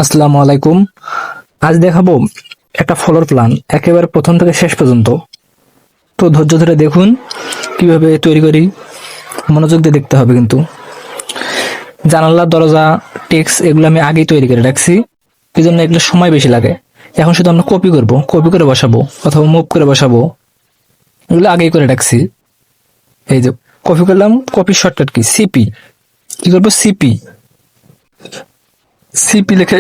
আসসালামু আলাইকুম। আজ দেখাবো একটা ফ্লোর প্ল্যান একেবারে প্রথম থেকে শেষ পর্যন্ত। তো ধৈর্য ধরে দেখুন কিভাবে তৈরি করি, মনোযোগ দিয়ে দেখতে হবে কিন্তু। জানালা, দরজা, টেক্স এগুলো আমি আগেই তৈরি করে রাখছি, এই জন্য এগুলো সময় বেশি লাগে। এখন শুধু আমরা কপি করব, কপি করে বসাবো অথবা মুভ করে বসাবো, এগুলো আগেই করে রাখছি। এই যে কপি করলাম, কপি শর্টকাট কি সিপি। কি করবো? সিপি। সিপি লিখে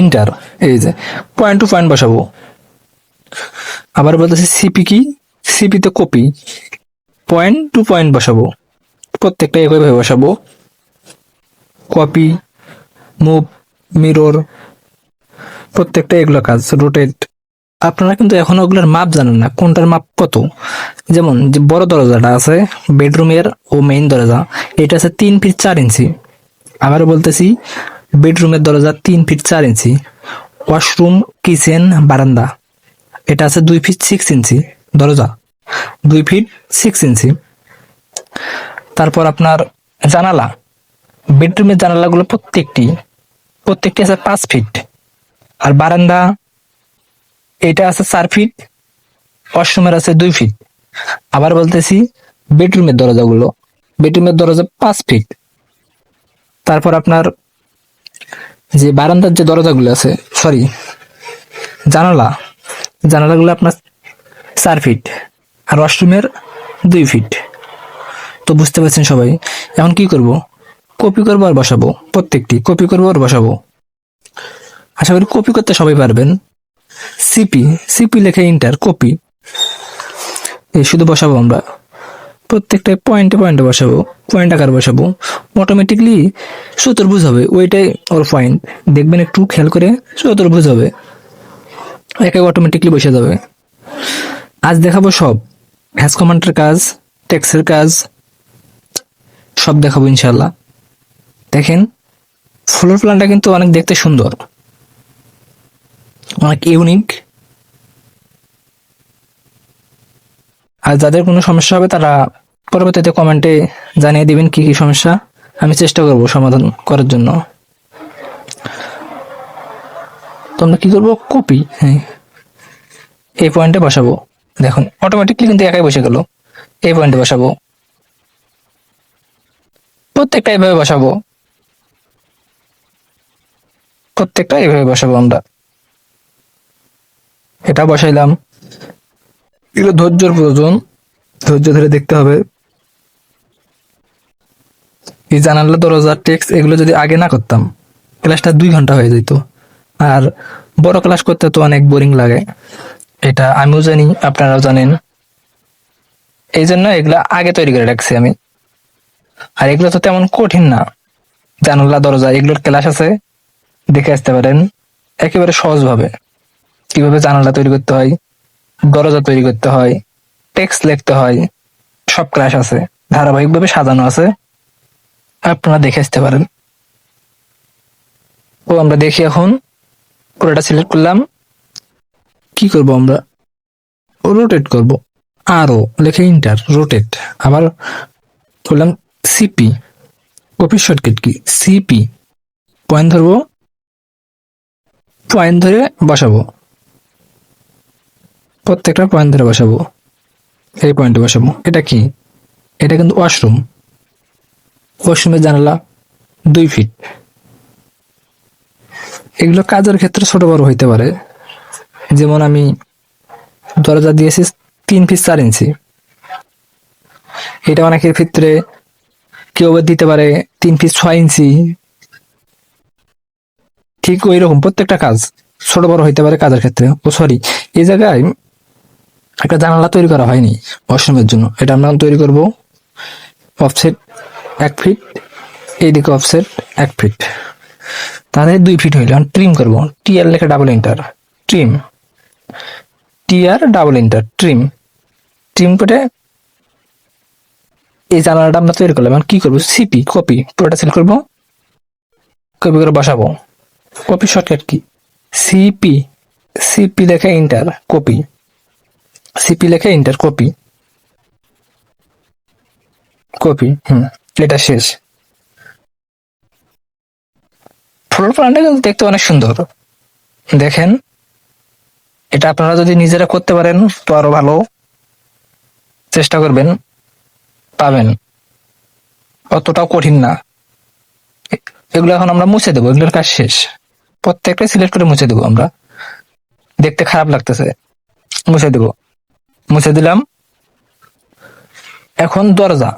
ইন্টার। এই যে পয়েন্ট টু পয়েন্ট বসাবো। আবার বলতেছি সিপি কি, সিপি তে কপি, পয়েন্ট টু পয়েন্ট বসাবো, প্রত্যেকটা একইভাবে বসাবো। কপি, মুভ, মিরর, প্রত্যেকটা এগুলো কাজ। রোটেট। আপনারা কিন্তু এখনো ওগুলোর মাপ জানেন না, কোনটার মাপ কত। যেমন যে বড় দরজাটা আছে বেডরুমের ও মেইন দরজা, এটা আছে 3 ফিট 4 ইঞ্চি। আবার বলতেছি বেডরুমের দরজা 3 ফিট 4 ইঞ্চি। ওয়াশরুম, কিচেন, বারান্দা এটা আছে 2 ফিট 6 ইঞ্চি দরজা, 2 ফিট 6 ইঞ্চি। তারপর আপনার জানালা, বেডরুমের জানালাগুলো প্রত্যেকটি প্রত্যেকটি আছে 5 ফিট। আর বারান্দা এটা আছে 4 ফিট, ওয়াশরুমের আছে 2 ফিট। আবার বলতেছি বেডরুমের দরজাগুলো, বেডরুমের দরজা 5 ফিট। তারপর আপনার যে বারান্দার যে দরজাগুলো আছে, সরি জানালা, জানালাগুলো আপনার 4 ফিট। আর ওয়াশরুমের 2 ফিট। তো বুঝতে পারছেন সবাই। এখন কি করব? কপি করবো আর বসাবো, প্রত্যেকটি কপি করবো আর বসাবো। আশা করি কপি করতে সবাই পারবেন। সিপি, সিপি লেখে ইন্টার, কপি। এই শুধু বসাবো আমরা, প্রত্যেকটা পয়েন্টে পয়েন্টে বসাবো, পয়েন্ট আকার বসাবো। অটোমেটিকলি চতুর্ভুজ হবে, ওইটাই ওর পয়েন্ট। দেখবেন একটু খেয়াল করে, চতুর্ভুজ হবে, একে অটোমেটিকলি বসে যাবে। আজ দেখাবো সব, হ্যাশ কমান্ডের কাজ, টেক্সের কাজ, সব দেখাবো ইনশাল্লাহ। দেখেন ফ্লোর প্ল্যানটা কিন্তু অনেক দেখতে সুন্দর, অনেক ইউনিক। আর যাদের কোনো সমস্যা হবে তারা পরবর্তীতে কমেন্টে জানিয়ে দিবেন কি কি সমস্যা, আমি চেষ্টা করব সমাধান করার জন্য। তো আমরা কি করবো? কপি, হ্যাঁ, এই পয়েন্টে বসাবো। দেখুন অটোমেটিকলি কিন্তু একাই বসে গেল। এই পয়েন্টে বসাবো, প্রত্যেকটা এইভাবে বসাবো, প্রত্যেকটা এইভাবে বসাবো আমরা। এটা বসাইলাম। এগুলো ধৈর্যের প্রয়োজন, ধৈর্য ধরে দেখতে হবে। এই জানালা, দরজা, টেক্সট এগুলো যদি আগে না করতাম ক্লাসটা 2 ঘন্টা হয়ে যেত। আর বড় ক্লাস করতে তো অনেক বোরিং লাগে, এটা আমিও জানি, আপনারাও জানেন। এই জন্য এগুলা আগে তৈরি করে রাখছি আমি। আর এগুলো তো তেমন কঠিন না। জানালা, দরজা এগুলোর ক্লাস আছে, দেখে আসতে পারেন একেবারে সহজ ভাবে। কিভাবে জানালা তৈরি করতে হয়, দরজা তৈরি করতে হয়, টেক্সট লিখতে হয়, সব ক্লাস আছে, ধারাবাহিকভাবে সাজানো আছে, আপনারা দেখে আসতে পারেন। তো আমরা দেখি এখন, পুরোটা সিলেক্ট করলাম। কি করব আমরা? রোটেট করব, আরো লেখে ইন্টার, রোটেট। আবার করলাম CP, copy shortcut key CP. Point ধরবো, পয়েন্ট ধরে বসাবো, প্রত্যেকটা পয়েন্ট ধরে বসাবো, এই পয়েন্টে বসাবো। এটা কি? এটা কিন্তু ওয়াশরুম, ওয়াশরুমের জানালা 2 ফিট। এগুলো কাজের ক্ষেত্রে ছোট বড় হইতে পারে। যেমন আমি দরজা দিয়েছি 3 ফিট 4 ইঞ্চি, এটা অনেকের ক্ষেত্রে কেউ আবার দিতে পারে 3 ফিট 6 ইঞ্চি। ঠিক ওই রকম প্রত্যেকটা কাজ ছোট বড় হইতে পারে কাজের ক্ষেত্রে। ও সরি, এই জায়গায় একটা জানালা তৈরি করা হয়নি ওয়াশরুমের জন্য, এটা আমরা তৈরি করব। অফসেট 1 ফিট, এইদিকে অফসেট 1 ফিট, তাহলে 2 ফিট হইল। ট্রিম করবো, টি আর লেখা ডাবল এন্টার, ট্রিম, টি আর ডাবল এন্টার, ট্রিম। ট্রিম করে এই জানালাটা আমরা তৈরি করলাম। এখন কি করবো? সিপি, কপি, পুরোটা সিলেক্ট করবো, কপি করে বসাবো। Copy shortcut key CP, CP লেখা এন্টার, কপি, সিপি লেখা এন্টার, কপি, কপি। এটা শেষ। ফ্লোর প্ল্যানটা কিন্তু দেখতে অনেক সুন্দর। দেখেন, এটা আপনারা যদি নিজেরা করতে পারেন তো আরো ভালো, চেষ্টা করবেন, পাবেন। অতটাও কঠিন না। এগুলো এখন আমরা মুছে দেবো, এগুলোর কাজ শেষ। প্রত্যেকটা সিলেক্ট করে মুছে দেবো আমরা। দেখতে খারাপ লাগতেছে, মুছে দেবো। মুছে দিলাম। এখন দরজা,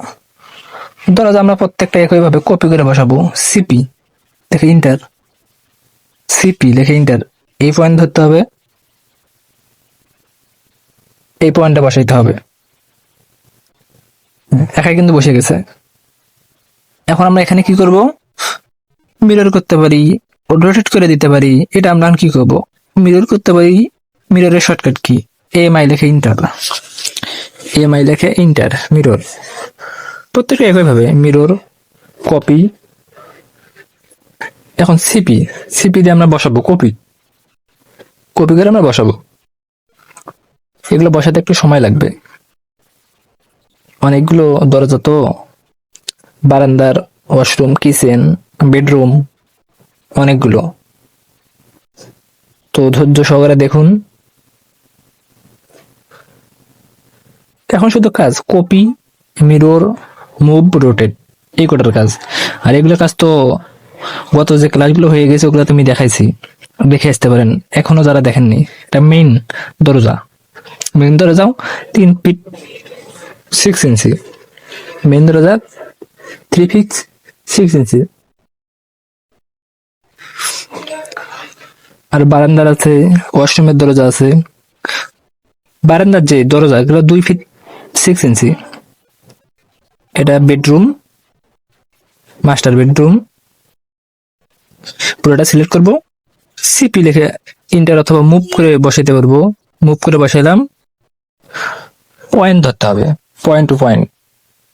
দরজা আমরা প্রত্যেকটা একইভাবে কপি করে বসাবো। সিপি দেখে ইন্টার, সিপি লিখে ইন্টার। এই পয়েন্ট ধরতে হবে, এই পয়েন্টটা বসাইতে হবে। একাই কিন্তু বসে গেছে। এখন আমরা এখানে কি করব, মিরর করতে পারি, রোটেট করে দিতে পারি। এটা আমরা কি করব, মিরর করতে পারি। মিররের শর্টকাট কি, এমআই লিখে ইন্টার, এমআই লিখে ইন্টার। মিরর প্রত্যেকটা একইভাবে মিরর, কপি। এখন সিপি, সিপি দিয়ে আমরা বসাবো কপি, কপি করে আমরা বসাবো। এগুলো বসাতে একটু সময় লাগবে, অনেকগুলো দরজা তো, বারান্দার, ওয়াশরুম, কিচেন, বেডরুম, অনেকগুলো। তো ধৈর্য সহকারে দেখুন। এখন শুধু কাজ কপি, মিরর, মুভ, রোটেট, এই কটার কাজ। আর এগুলোর কাজ তো গত যে ক্লাসগুলো হয়ে গেছে ওগুলো তুমি দেখাইছি, দেখে আসতে পারেন এখনো যারা দেখেননি। এটা মেইন দরজা, মেইন দরজাও 3 ফিট 6 ইঞ্চি, মেইন দরজা 3 ফিট 6 ইঞ্চি। আর বারান্দার আছে, ওয়াশরুমের দরজা আছে। বারান্দার যে দরজা এগুলো 2 ফিট 6 ইঞ্চি। এটা বেডরুম, মাস্টার বেডরুম। পুরোটা সিলেক্ট করব, সিপি লিখে ইন্টার অথবা মুভ করে বসাইতে পারবো। মুভ করে বসাইলাম। পয়েন্ট ধরতে হবে, পয়েন্ট টু পয়েন্ট,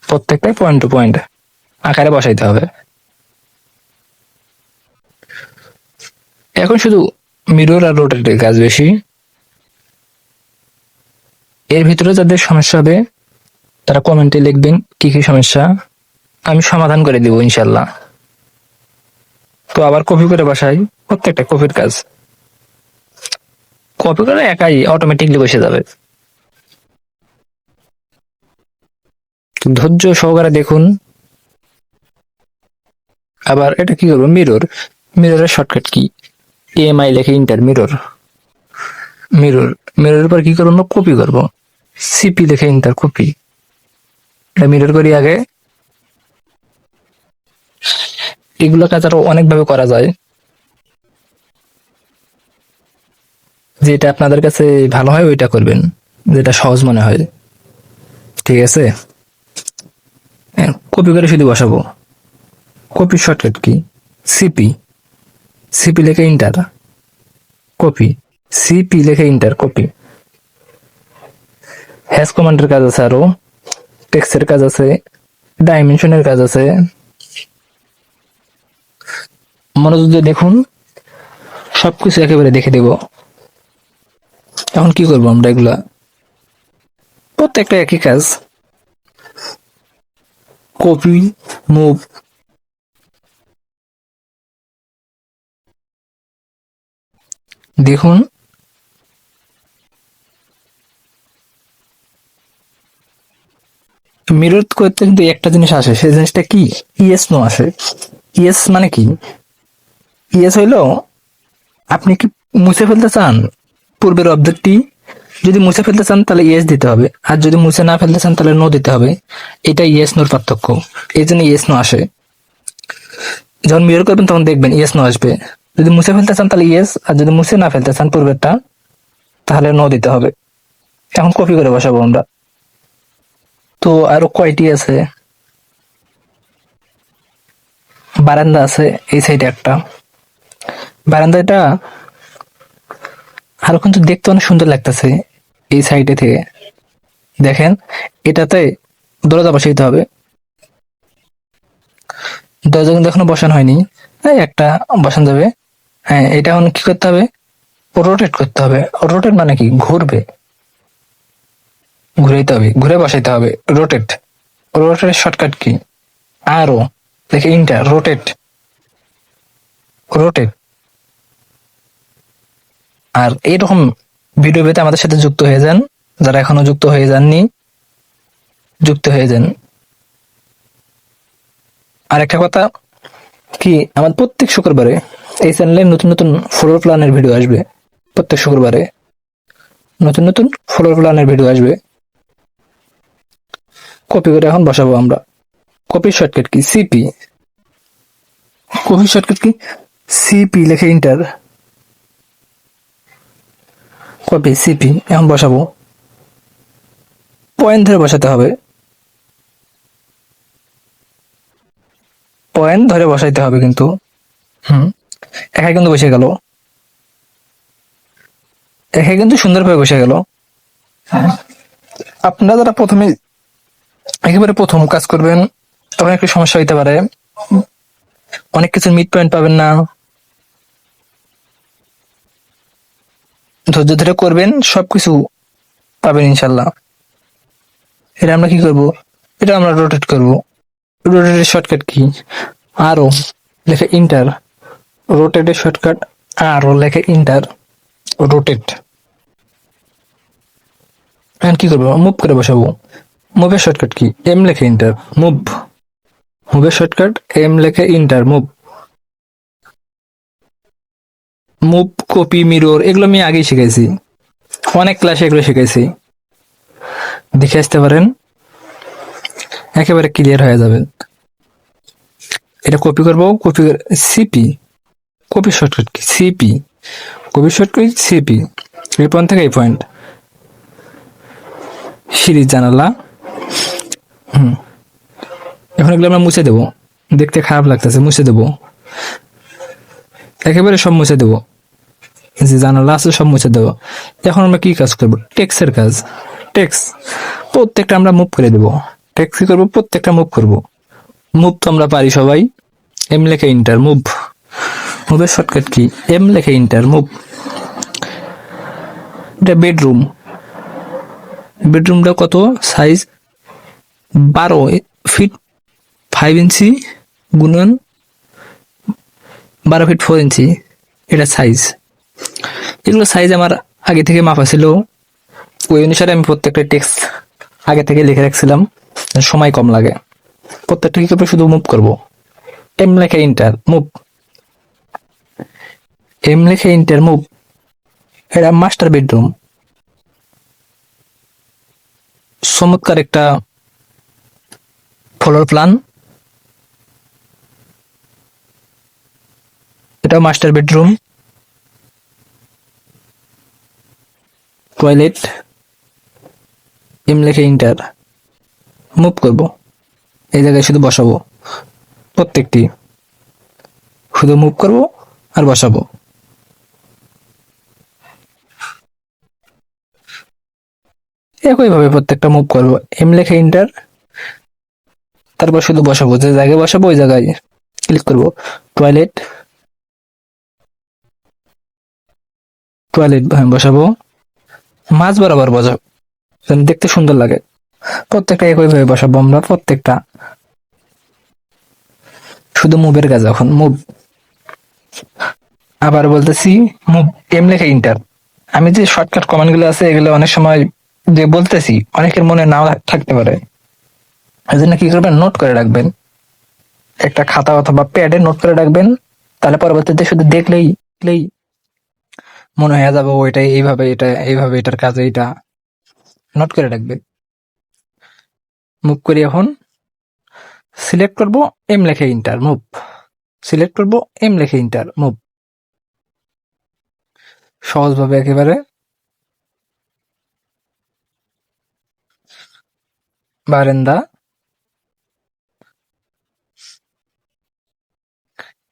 প্রত্যেকটাই পয়েন্ট টু পয়েন্ট আকারে বসাইতে হবে। এখন শুধু মিরর আর রোটেটের কাজ বেশি। এর ভিতরে যাদের সমস্যা হবে তারা কমেন্টে লিখবেন কি কি সমস্যা, আমি সমাধান করে দিব ইনশাল্লাহ। তো আবার কপি করে বসাই, প্রত্যেকটা কপির কাজ। কপি করে একাই অটোমেটিকলি বসে যাবে। ধৈর্য সহকারে দেখুন। আবার এটা কি করবো, মিরর, মিররের শর্টকাট কি, এমআই লিখে ইন্টার। মিরর, মিরর, মিররের পর কি করবো, কপি করবো। সিপি লিখে ইন্টার, কপি। এটা মিরর করি আগে। এগুলো কাজ আরো অনেকভাবে করা যায়, যেটা আপনাদের কাছে ভালো হয় ওইটা করবেন, যেটা সহজ মনে হয়। ঠিক আছে, কপি করে শুধু বসাবো। কপির শর্টকাট কি, সিপি, সিপি লিখে ইন্টার, কপি। সিপি লিখে ইন্টার, কপি। হ্যাশ কমান্ডের কাজ আছে, আরো টেক্সটের কাজ আছে, ডাইমেনশনের কাজ আছে। মনোযোগ দিয়ে দেখুন, সবকিছু একেবারে দেখে দেব। এখন কি করবো আমরা, এগুলা প্রত্যেকটা একই কাজ, কপি, মুভ। দেখুন, মিরর করতে কিন্তু একটা জিনিস আসে, সেই জিনিসটা কি, ইয়েস নো আসে। ইয়েস মানে কি, ইয়েস হইলো আপনি কি মুছে ফেলতে চান পূর্বের অবজেক্টটি। যদি মুছে ফেলতে চান তাহলে ইয়েস দিতে হবে, আর যদি মুছে না ফেলতে চান তাহলে নো দিতে হবে। এটা ইয়েস নোর পার্থক্য, এই জন্য ইয়েস নো আসে। যখন মিরর করবেন তখন দেখবেন ইয়েস নো আসবে। যদি মুছে ফেলতে চান তাহলে ইয়েস, আর যদি মুছে না ফেলতে চান পূর্বেরটা তাহলে নো দিতে হবে। এখন কপি করে বসাবো আমরা। তো আরো কয়টি আছে, বারান্দা আছে এই সাইডে একটা। বারান্দাটা আরো কিন্তু দেখতে অনেক সুন্দর লাগতেছে এই সাইডে থেকে। দেখেন, এটাতে দরজা বসাইতে হবে। দরজা কিন্তু এখনো বসানো হয়নি, এই একটা বসানো যাবে। হ্যাঁ, এটা এখন কি করতে হবে, রোটেট করতে হবে। রোটেট মানে কি, ঘুরবে, ঘুরাইতে হবে, ঘুরে বসাইতে হবে। রোটেট, রোটেটের শর্টকাট কি, আরো দেখে ইন্টার, রোটেট। রোটেট। আর এইরকম ভিডিও পেতে আমাদের সাথে যুক্ত হয়ে যান, যারা এখনো যুক্ত হয়ে যাননি যুক্ত হয়ে যান। আর একটা কথা কি, আমার প্রত্যেক শুক্রবারে এই চ্যানেলে নতুন নতুন ফ্লোর প্ল্যানের ভিডিও আসবে। প্রত্যেক শুক্রবারে নতুন নতুন ফ্লোর প্ল্যানের ভিডিও আসবে। কপি করে এখন বসাবো আমরা। Copy shortcut key? CP. Copy shortcut key? CP লেখে ইন্টার, কপি সিপি। এখন বসাবো, পয়েন্ট ধরে বসাতে হবে, পয়েন্ট ধরে বসাইতে হবে কিন্তু। একা কিন্তু বসে গেল, একা কিন্তু সুন্দরভাবে বসে গেল। আপনারা যারা প্রথমে একেবারে প্রথম কাজ করবেন তখন একটু সমস্যা হইতে পারে, অনেক কিছুর মিড পয়েন্ট পাবেন না। ধৈর্য ধরে করবেন, সবকিছু পাবেন ইনশাল্লাহ। এটা আমরা কি করব? এটা আমরা রোটেট করব। রোটেটের শর্টকাট কি? আরো লেখে ইন্টার। রোটেটের শর্টকাট আরো লেখে ইন্টার, রোটেট। এখন কি করবো? মুভ করে বসাবো। মুভের শর্টকাট কি? এম লেখে ইন্টার, মুভ। মুভের শর্টকাট এম লেখে inter, move. Move, copy, mirror এগুলো আমি আগেই শিখেছি, অনেক ক্লাসে এগুলো শিখেছি। দেখে আসতে পারেন, একেবারে ক্লিয়ার হয়ে যাবে। এটা কপি করবো, copy CP. Copy shortcut key? CP. Copy shortcut CP. এই পয়েন্ট থেকে এই পয়েন্ট, সিরিজ জানালা। এখন এগুলো আমরা মুছে দেবো, দেখতে খারাপ লাগতেছে, মুছে দেবো, একেবারে সব মুছে দেবো। যে জানালা আছে সব মুছে দেবো। এখন আমরা কি কাজ করবো? টেক্সের কাজ। টেক্স প্রত্যেকটা আমরা মুভ করে দেবো। টেক্স কি করবো? প্রত্যেকটা মুভ করবো। মুভ তো আমরা পারি সবাই। এম লেখে inter, move. মুভের shortcut key? M লেখে ইন্টার, মুভ। এটা বেডরুম। বেডরুমটা কত সাইজ? 12 ফিট 5 ইঞ্চি গুণন 12 ফিট 4 ইঞ্চি, এটা সাইজ। এগুলো সাইজ আমার আগে থেকে মাপা ছিল, ওই অনুসারে আমি প্রত্যেকটা টেক্সট আগে থেকে লিখে রাখছিলাম, সময় কম লাগে। প্রত্যেকটা কি করবো? শুধু মুভ করবো। এম লেখে ইন্টার, মুভ। এম লেখে ইন্টার, মুভ। এটা মাস্টার বেডরুম। চমৎকার একটা ফ্লোর প্ল্যান। এটা মাস্টার বেডরুম। টয়লেট, এম লেখে ইন্টার, মুভ করব। এই জায়গায় শুধু বসাবো, প্রত্যেকটি শুধু মুভ করব আর বসাবো। একইভাবে প্রত্যেকটা মুভ করব। এম লেখে ইন্টার, তারপর শুধু বসাবো, যে জায়গায় বসাবো ওই জায়গায় ক্লিক করব। টয়লেট, টয়লেট বসাবো, মাঝ বরাবর বসাবো যেন দেখতে সুন্দর লাগে। প্রত্যেকটা একইভাবে বসাবো আমরা, প্রত্যেকটা শুধু মুভের কাজ। এখন মুভ, আবার বলতেছি মুভ, এম লেখে ইন্টার। আমি যে শর্টকাট কমান্ড গুলো আছে এগুলো অনেক সময় যে বলতেছি অনেকের মনে নাও থাকতে পারে, এই জন্য কি করবেন? নোট করে রাখবেন, একটা খাতা অথবা প্যাডে নোট করে রাখবেন। তাহলে পরবর্তীতে শুধু দেখলেই মনে হয়ে যাবে ও এটা এইভাবে, এটা এইভাবে, এটার কাজ এইটা। নোট করে রাখবেন। মুভ করি, এখন সিলেক্ট করব, এম লেখে ইন্টার, মুভ। সিলেক্ট করব, এম লেখে ইন্টার, মুভ। সহজভাবে একেবারে। বারান্দা,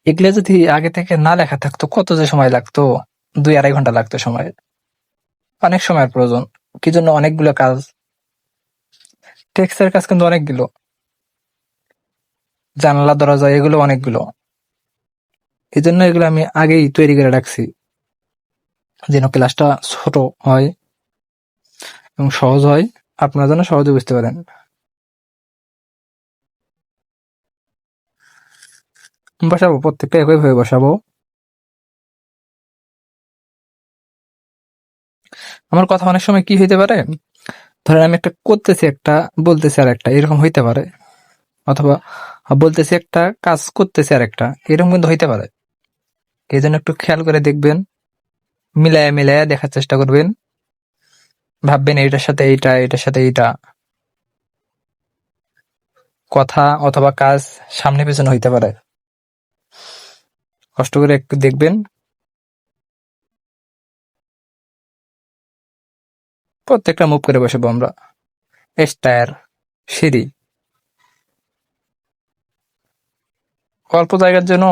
এগুলো যদি আগে থেকে না লেখা থাকতো কত যে সময় লাগতো, 2-2.5 ঘন্টা লাগতো সময়, অনেক সময়ের প্রয়োজন। কি জন্য? অনেকগুলো কাজ, টেক্সটের কাজ কিন্তু অনেকগুলো, জানালা দরজা এগুলো অনেকগুলো। এই জন্য এগুলো আমি আগেই তৈরি করে রাখছি, যেন ক্লাসটা ছোট হয় এবং সহজ হয়, আপনারা যেন সহজে বুঝতে পারেন। বসাবো, প্রত্যেকটা একইভাবে বসাবো। আমার কথা অনেক সময় কি হইতে পারে, ধরেন আমি একটা করতেছি, একটা বলতেছি আর একটা, এরকম হইতে পারে, অথবা বলতেছি একটা, কাজ করতেছি আর একটা, এরকম কিন্তু হইতে পারে। এই জন্য একটু খেয়াল করে দেখবেন, মিলায়া মিলায়া দেখার চেষ্টা করবেন, ভাববেন এইটার সাথে এইটা, এটার সাথে এইটা, কথা অথবা কাজ সামনে পেছনে হইতে পারে। কষ্ট করে একটু দেখবেন। প্রত্যেকটা মুভ করে বসাবো আমরা। স্টায়ার, সিঁড়ি, অল্প জায়গার জন্য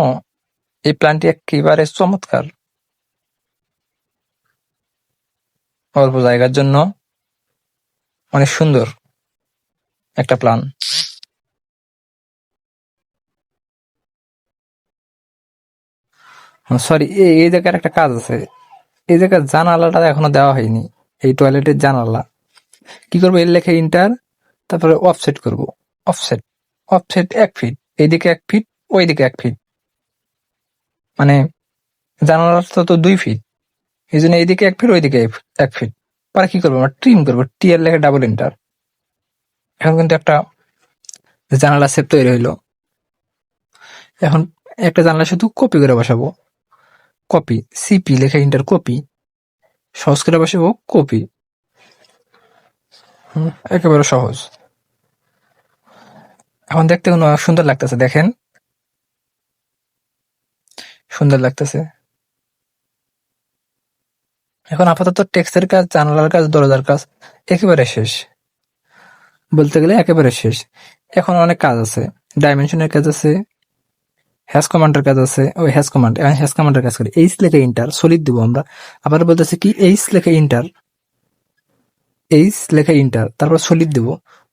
এই প্ল্যানটি একেবারে চমৎকার। অল্প জায়গার জন্য অনেক সুন্দর একটা প্ল্যান। সরি, এই জায়গার একটা কাজ আছে। এই জায়গার জানালাটা এখনো দেওয়া হয়নি, এই টয়লেটের জানালা। কি করবো, এর লেখে ইন্টার, তারপরে অফসেট করব। অফসেট, অফসেট 1 ফিট, এইদিকে 1 ফিট, ওইদিকে 1 ফিট, মানে জানালাটা তো 2 ফিট, এই জন্য এইদিকে 1 ফিট, ওইদিকে 1 ফিট। পরে কি করবো, আমরা ট্রিম করবো, টি এর লেখে ডাবল ইন্টার। এখন কিন্তু একটা জানালা শেপ তৈরি হইলো। এখন একটা জানালা শুধু কপি করে বসাবো, কপি, সিপি লেখা ইন্টার, কপি, সহজ করে বসাবো, কপি। একেবারে সহজ। এখন দেখতে কোনো সুন্দর লাগতেছে, দেখেন সুন্দর লাগতেছে। এখন আপাতত টেক্সটের কাজ, জানালার কাজ, দরজার কাজ একেবারে শেষ, বলতে গেলে একেবারে শেষ। এখন অনেক কাজ আছে, ডাইমেনশনের কাজ আছে, হ্যাশ কমান্ডের কাজ আছে। ওই হ্যাশ কমান্ড, হ্যাশ কমান্ডের কাজ করি। এইচ লেখে ইন্টার, সলিড দিব আমরা। আবার বলতেছে কি, এইচ লেখে ইন্টার, এইচ লেখে ইন্টার, তারপর সলিড দিব।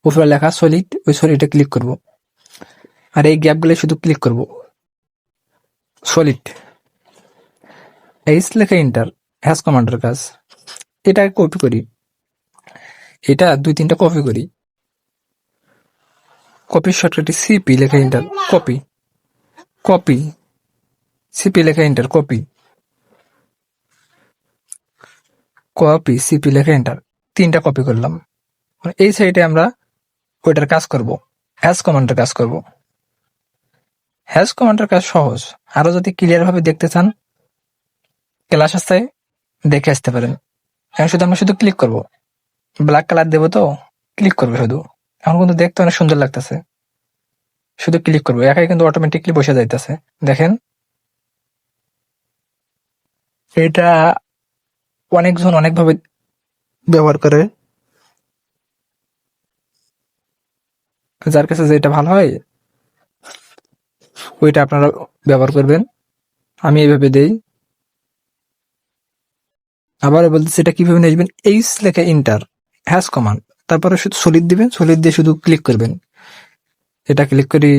উপরে লেখা সলিড, ওই সলিডে ক্লিক করব, আর এই গ্যাপগুলো শুধু ক্লিক করব। সলিড, এইচ লেখে ইন্টার, হ্যাশ কমান্ডের কাজ। এটা কপি করি, এটা 2-3টা কপি করি। কপির শর্টকাটে সিপি লেখা ইন্টার, কপি, কপি, সিপি লেখা ইন্টার, কপি, কপি, সিপি লেখা এন্টার। 3টা কপি করলাম। এই সাইডে আমরা ওইটার কাজ করব, হ্যাশ কমান্ডের কাজ করব। হ্যাশ কমান্ডের কাজ সহজ। আরো যদি ক্লিয়ার ভাবে দেখতে চান, ক্লাস আসতে দেখে আসতে পারেন। এখন শুধু আমরা শুধু ক্লিক করব, ব্ল্যাক কালার দেবো, তো ক্লিক করবো শুধু। এখন কিন্তু দেখতে অনেক সুন্দর লাগতেছে, শুধু ক্লিক করবো, একাই কিন্তু অটোমেটিকলি বসে যাইতেছে। দেখেন, এটা অনেকজন অনেকভাবে ব্যবহার করে, যার কাছে যেটা ভালো হয় ওইটা আপনারা ব্যবহার করবেন। আমি এইভাবে দেই। আবার বলতেছি, এটা কিভাবে নেবেন, এইচ লেখা ইন্টার, হ্যাশ কমান্ড, তারপরে শুধু সলিড দিবেন, সলিড দিয়ে শুধু ক্লিক করবেন। এটা ক্লিক করি,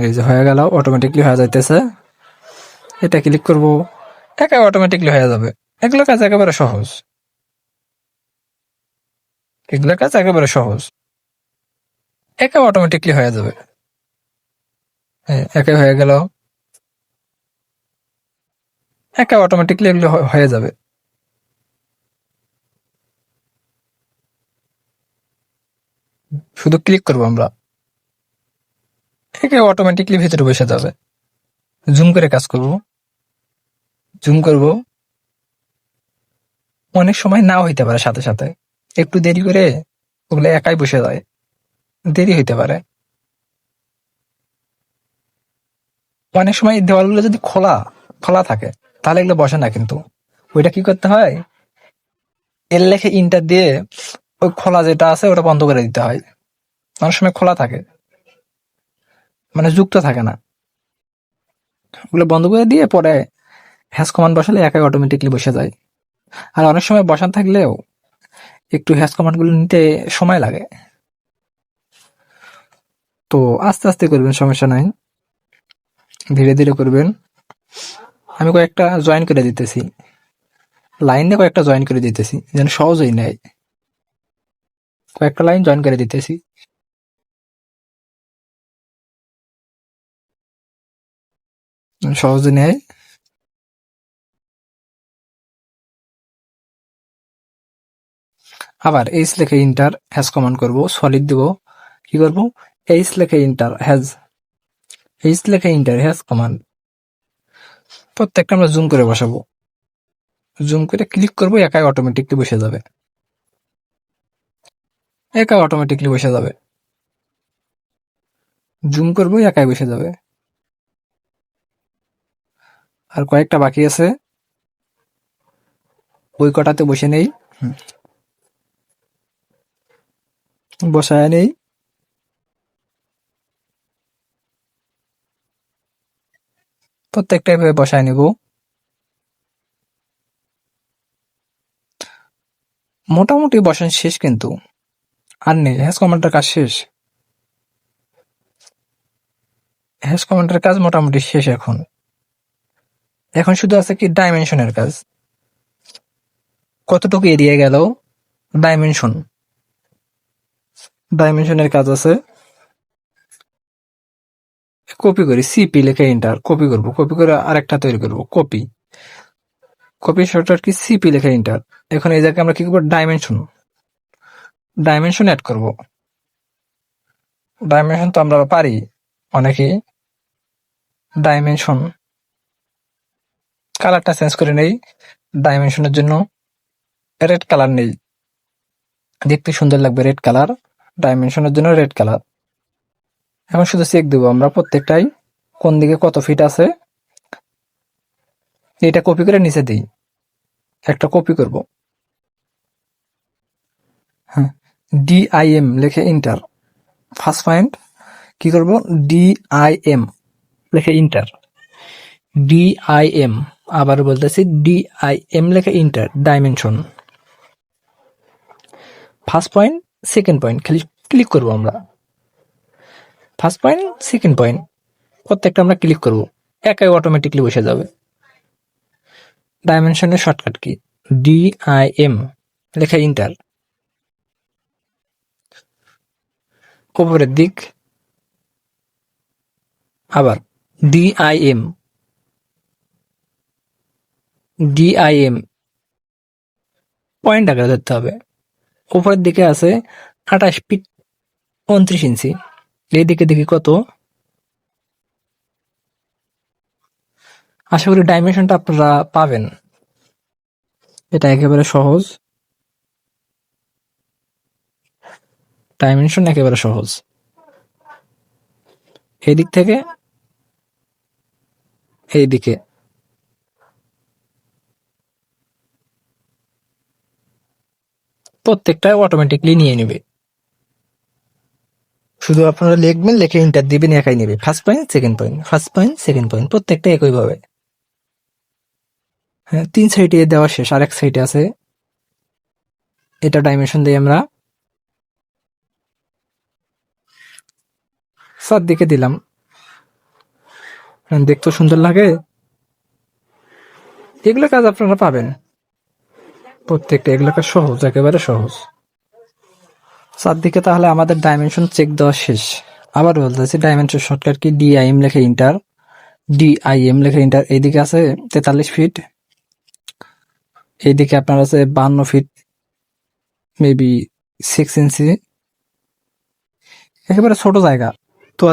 এই যে হয়ে গেল, অটোমেটিকলি হয়ে যাইতেছে। এটা ক্লিক করব, একা অটোমেটিকলি হয়ে যাবে। এগুলো কাজ একেবারে সহজ, এগুলো কাজ একেবারে সহজ, একা অটোমেটিকলি হয়ে যাবে। একা হয়ে গেল, একা অটোমেটিকলি এগুলো হয়ে যাবে। শুধু ক্লিক করবো আমরা, একে অটোমেটিকলি ভিতরে বসে যাবে। জুম করে কাজ করব, জুম করব। অনেক সময় নাও হইতে পারে, সাথে সাথে একটু দেরি করে ওগুলো একাই বসে যায়, দেরি হইতে পারে। অনেক সময় দেওয়ালগুলো যদি খোলা খোলা থাকে, তাহলে এগুলো বসে না। কিন্তু ওইটা কি করতে হয়, এর লেখে ইন্টার দিয়ে ওই খোলা যেটা আছে ওটা বন্ধ করে দিতে হয়। অনেক সময় খোলা থাকে, মানে যুক্ত থাকে না, ওগুলো বন্ধ করে দিয়ে পরে হ্যাশ কমান্ড বসালে একাই অটোমেটিকলি বসে যায়। আর অনেক সময় বসান থাকলেও একটু হ্যাশ কমান্ড গুলো নিতে সময় লাগে। তো আস্তে আস্তে করবেন, সমস্যা নাই, ধীরে ধীরে করবেন। আমি কয়েকটা জয়েন করে দিতেছি, লাইন দিয়ে কয়েকটা জয়েন করে দিতেছি, যেন সহজেই নেয়। কয়েকটা লাইন জয়েন করে দিতেছি, সহজে নেয়। আবার এইচ লেখে ইন্টার হ্যাজ কমান্ড করব, সলিড দেব, কি করব, এইচ লেখে ইন্টার হ্যাজ, এইচ লেখে ইন্টার হ্যাজ কমান্ড। প্রত্যেকটা আমরা জুম করে বসাবো, জুম করে ক্লিক করব, একাই অটোমেটিকলি বসে যাবে, একাই অটোমেটিকলি বসে যাবে। জুম করব, একাই বসে যাবে। আর কয়েকটা বাকি আছে, ওই কটাতে বসে নেই, বসায় নেই। প্রত্যেকটা এভাবে বসায় নিব। মোটামুটি বসান শেষ, কিন্তু আর নেই, হ্যাশ কমান্ডের কাজ শেষ, হ্যাশ কমান্ডের কাজ মোটামুটি শেষ। এখন এখন শুধু আছে কি ডাইমেনশনের কাজ, কতটুকু এরিয়া গেল, ডাইমেনশন, ডাইমেনশনের কাজ আছে। কপি করি, সিপি লিখে এন্টার, কপি করব, কপি করে আরেকটা তৈরি করব, copy, copy shortcut key CP লিখে এন্টার। এখন এই জায়গায় আমরা কি করবো, ডাইমেনশন, ডাইমেনশন অ্যাড করব। ডাইমেনশন তো আমরা পারি অনেকে, ডাইমেনশন, কালারটা চেঞ্জ করে নেই, ডাইমেনশনের জন্য রেড কালার নেই, দেখতে সুন্দর লাগবে রেড কালার, ডাইমেনশনের জন্য রেড কালার। এখন শুধু চেক দেবো আমরা প্রত্যেকটাই কোন দিকে কত ফিট আছে, এটা কপি করে নিচে দিই, একটা কপি করব, হ্যাঁ, ডিআইএম লিখে ইন্টার, ফার্স্ট পয়েন্ট কি করব, ডিআইএম লিখে ইন্টার, ডিআইএম, আবার বলতেছি ডিআইএম লিখে inter, dimension, first point second point খালি ক্লিক করব আমরা, ফার্স্ট পয়েন্ট সেকেন্ড পয়েন্ট প্রত্যেকটা আমরা ক্লিক করব, একাই অটোমেটিকলি বসে যাবে। ডাইমেনশনের শর্টকাট কি, ডিআইএম লেখা ইন্টার, উপরের দিক, আবার ডিআইএম, ডিআইএম পয়েন্ট আকারে ধরতে হবে। উপরের দিকে আছে 28 ফিট 29 ইঞ্চি, এই দিকে দেখি কত। আশা করি ডাইমেনশনটা আপনারা পাবেন, এটা একেবারে সহজ, ডাইমেনশন একেবারে সহজ। এই দিক থেকে এই দিকে প্রত্যেকটা অটোমেটিকলি নিয়ে নেবে, শুধু আপনারা লিখবেন, লিখে ইন্টার দিবেন, একাই নেবে, first point second point, first point second point প্রত্যেকটা একই ভাবে। হ্যাঁ, 3 সাইডে দেওয়া শেষ, আর এক সাইডে আছে, এটা ডাইমেনশন দিয়ে আমরা 4 দিকে দিলাম, দেখতে সুন্দর লাগে। এগুলো কাজ আপনারা পাবেন প্রত্যেকটা, এগুলো কাজ সহজ, একেবারে সহজ। 4 দিকে তাহলে আমাদের ডাইমেনশন চেক দেওয়া শেষ। আবার বলতেছি, ডাইমেনশন শর্টকাট কি, ডিআইএম লেখে ইন্টার, ডিআইএম লেখে ইন্টার। এইদিকে আছে 43 ফিট, এইদিকে আপনার আছে 52 ফিট, মেবি 6 ইঞ্চি, একেবারে ছোট জায়গা। তো